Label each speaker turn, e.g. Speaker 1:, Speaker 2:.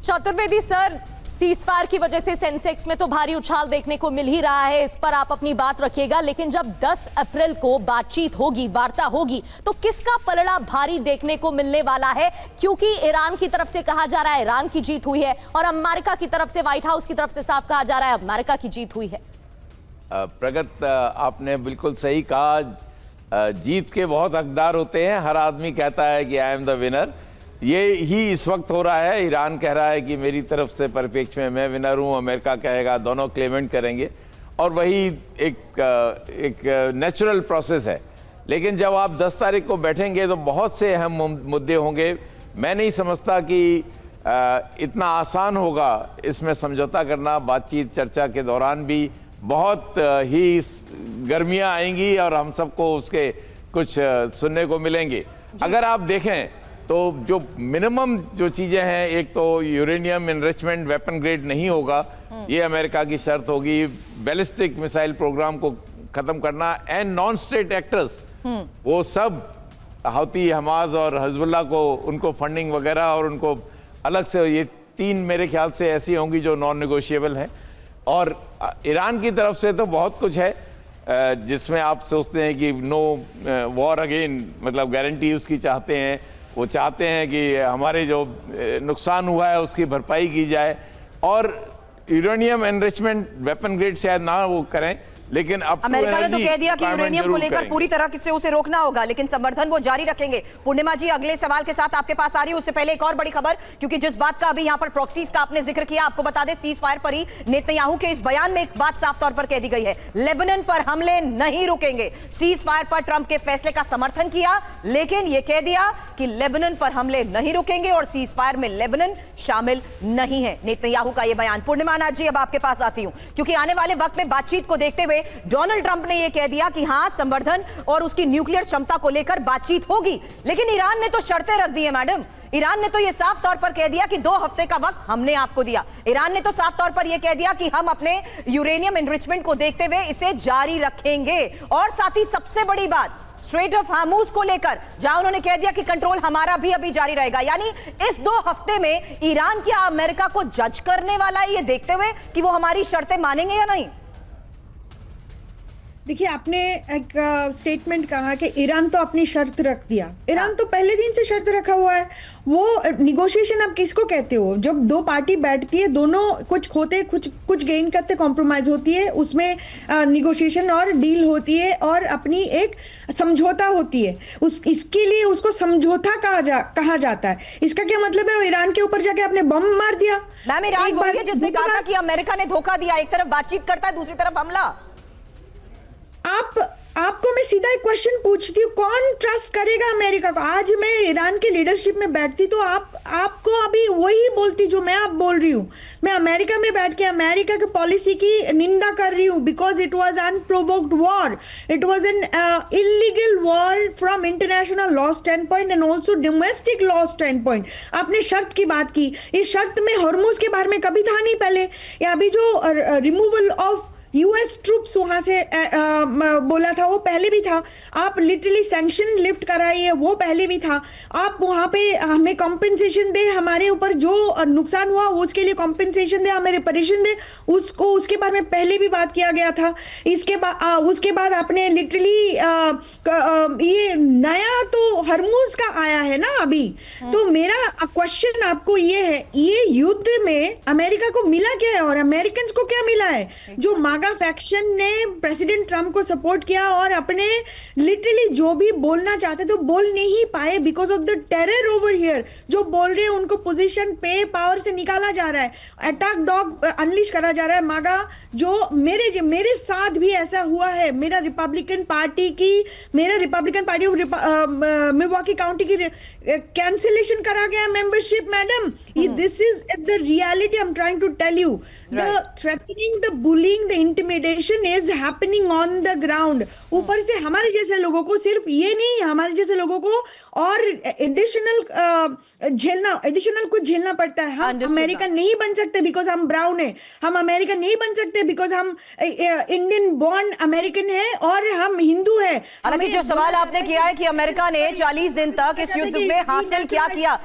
Speaker 1: Chaturvedi sir, ceasefire की वजह से सेंसेक्स में तो भारी उछाल देखने को मिल ही रहा है, इस पर आप अपनी बात रखिएगा। लेकिन जब 10 अप्रैल को बातचीत होगी, वार्ता होगी, तो किसका पलड़ा भारी देखने को मिलने वाला है? क्योंकि ईरान की तरफ से कहा जा रहा है ईरान की जीत हुई है, और अमेरिका की तरफ से, व्हाइट हाउस की तरफ से साफ कहा जा रहा है अमेरिका की जीत हुई है।
Speaker 2: प्रगत, आपने बिल्कुल सही कहा। जीत के बहुत हकदार होते हैं, हर आदमी कहता है कि आई एम द विनर। ये ही इस वक्त हो रहा है। ईरान कह रहा है कि मेरी तरफ से परिप्रेक्ष्य में मैं विनर हूँ, अमेरिका कहेगा, दोनों क्लेमेंट करेंगे, और वही एक नेचुरल प्रोसेस है। लेकिन जब आप 10 तारीख को बैठेंगे तो बहुत से अहम मुद्दे होंगे। मैं नहीं समझता कि इतना आसान होगा इसमें समझौता करना। बातचीत चर्चा के दौरान भी बहुत ही गर्मियाँ आएंगी और हम सबको उसके कुछ सुनने को मिलेंगे। अगर आप देखें तो जो मिनिमम जो चीज़ें हैं, एक तो यूरेनियम एनरिचमेंट वेपन ग्रेड नहीं होगा, ये अमेरिका की शर्त होगी। बैलिस्टिक मिसाइल प्रोग्राम को ख़त्म करना, एंड नॉन स्टेट एक्टर्स, वो सब हौती, हमास और हिजबुल्लाह को, उनको फंडिंग वगैरह, और उनको अलग से, ये 3 मेरे ख्याल से ऐसी होंगी जो नॉन नेगोशिएबल हैं। और ईरान की तरफ से तो बहुत कुछ है जिसमें आप सोचते हैं कि नो वॉर अगेन, मतलब गारंटी उसकी चाहते हैं। वो चाहते हैं कि हमारे जो नुकसान हुआ है उसकी भरपाई की जाए, और यूरेनियम एनरिचमेंट वेपन ग्रेड शायद ना वो करें, लेकिन अब
Speaker 3: अमेरिका ने तो कह दिया कि यूरेनियम को लेकर पूरी तरह से उसे रोकना होगा, लेकिन संवर्धन वो जारी रखेंगे। पूर्णिमा जी, अगले सवाल के साथ आपके पास आ रही है। उससे पहले एक और बड़ी खबर, क्योंकि जिस बात का अभी यहाँ पर प्रॉक्सीज का आपने जिक्र किया, आपको बता दें सीज फायर पर ही नेतन्याहू के इस बयान में एक बात साफ तौर पर कह दी गई है, लेबनान पर हमले नहीं रुकेंगे। सीज फायर पर ट्रंप के फैसले का समर्थन किया, लेकिन यह कह दिया कि लेबनान पर हमले नहीं रुकेंगे और सीज फायर में लेबनान शामिल नहीं है। नेतन्याहू का यह बयान। पूर्णिमा नाथ जी, अब आपके पास आती हूं, क्योंकि आने वाले वक्त में बातचीत को देखते हुए डोनाल्ड ट्रंप ने यह कह दिया कि हां, संवर्धन और उसकी न्यूक्लियर क्षमता को लेकर बातचीत होगी, लेकिन ईरान ने तो शर्तें रख दी है मैडम। ईरान ने तो यह साफ तौर पर कह दिया कि 2 हफ्ते का वक्त हमने आपको दिया। ईरान ने तो साफ तौर पर यह कह दिया कि हम अपने यूरेनियम एनरिचमेंट को देखते हुए इसे जारी रखेंगे। और साथ ही सबसे बड़ी बात, स्ट्रेट ऑफ हार्मूज को लेकर, जहां उन्होंने कह दिया कि कंट्रोल हमारा भी अभी जारी रहेगा। यानी इस 2 हफ्ते में ईरान क्या अमेरिका को जज करने वाला है, ये देखते हुए कि वो हमारी शर्तें मानेंगे या नहीं?
Speaker 4: देखिए, आपने एक स्टेटमेंट कहा कि ईरान तो अपनी शर्त रख दिया। ईरान तो पहले दिन से शर्त रखा हुआ है। वो निगोशिएशन आप किसको कहते हो? जब 2 पार्टी बैठती है, दोनों कुछ खोते, कुछ गेन करते, कॉम्प्रोमाइज होती है, उसमें निगोशिएशन और डील होती है और अपनी एक समझौता होती है। इसके लिए उसको समझौता कहा जाता है। इसका क्या मतलब है? ईरान के ऊपर जाके आपने बम मार दिया।
Speaker 3: मैम, ईरान वही है जिसने कहा था कि अमेरिका ने धोखा दिया, एक तरफ बातचीत करता है, दूसरी तरफ हमला।
Speaker 4: आपको मैं सीधा एक क्वेश्चन पूछती हूँ, कौन ट्रस्ट करेगा अमेरिका को? आज मैं ईरान के लीडरशिप में बैठती तो आपको अभी वही बोलती जो मैं आप बोल रही हूँ। मैं अमेरिका में बैठ के अमेरिका की पॉलिसी की निंदा कर रही हूँ, because it was unprovoked war, it was an illegal war from international law stand point and also domestic law stand point. आपने शर्त की बात की, इस शर्त में हॉर्मुज के बारे में कभी था नहीं पहले, या अभी जो रिमूवल ऑफ यूएस ट्रूप्स वहां से बोला था, वो पहले भी था। आप लिटरली सैंक्शन लिफ्ट कराइए, वो पहले भी था। आप वहां पे हमें कॉम्पेंसेशन दे, हमारे ऊपर जो नुकसान हुआ उसके लिए कॉम्पेंसेशन दे, हमें रिपेरेशन दे, उसके बारे में पहले भी बात किया गया था। उसके बाद आपने लिटरली ये नया तो हरमुज का आया है ना अभी। तो मेरा क्वेश्चन आपको ये है, ये युद्ध में अमेरिका को मिला क्या है और अमेरिकन को क्या मिला है? जो मागा फैक्शन ने प्रेसिडेंट ट्रंप को सपोर्ट किया और अपने लिटरली जो भी बोलना चाहते तो बोल नहीं पाए because of the terror over here. जो बोल रहे हैं उनको पोजीशन पे पावर से निकाला जा रहा है, अटैक डॉग अनलिश करा जा रहा है। मागा जो मेरे साथ भी ऐसा हुआ है। मेरा Republican party of Milwaukee County की कैंसिलेशन करा गया membership. Madam, this is the reality I am trying to tell you. The threatening, the bullying, the intimidation is happening on the ground. ऊपर से हमारे जैसे लोगों को, सिर्फ ये नहीं, हमारे जैसे लोगों को और एडिशनल कुछ झेलना पड़ता है। हम अमेरिका नहीं बन सकते बिकॉज हम ब्राउन है। हम अमेरिका नहीं बन सकते बिकॉज हम इंडियन बॉर्न अमेरिकन है और हम हिंदू है।
Speaker 3: हालांकि जो सवाल आपने किया है कि अमेरिका ने 40 दिन तक इस युद्ध में हासिल क्या किया,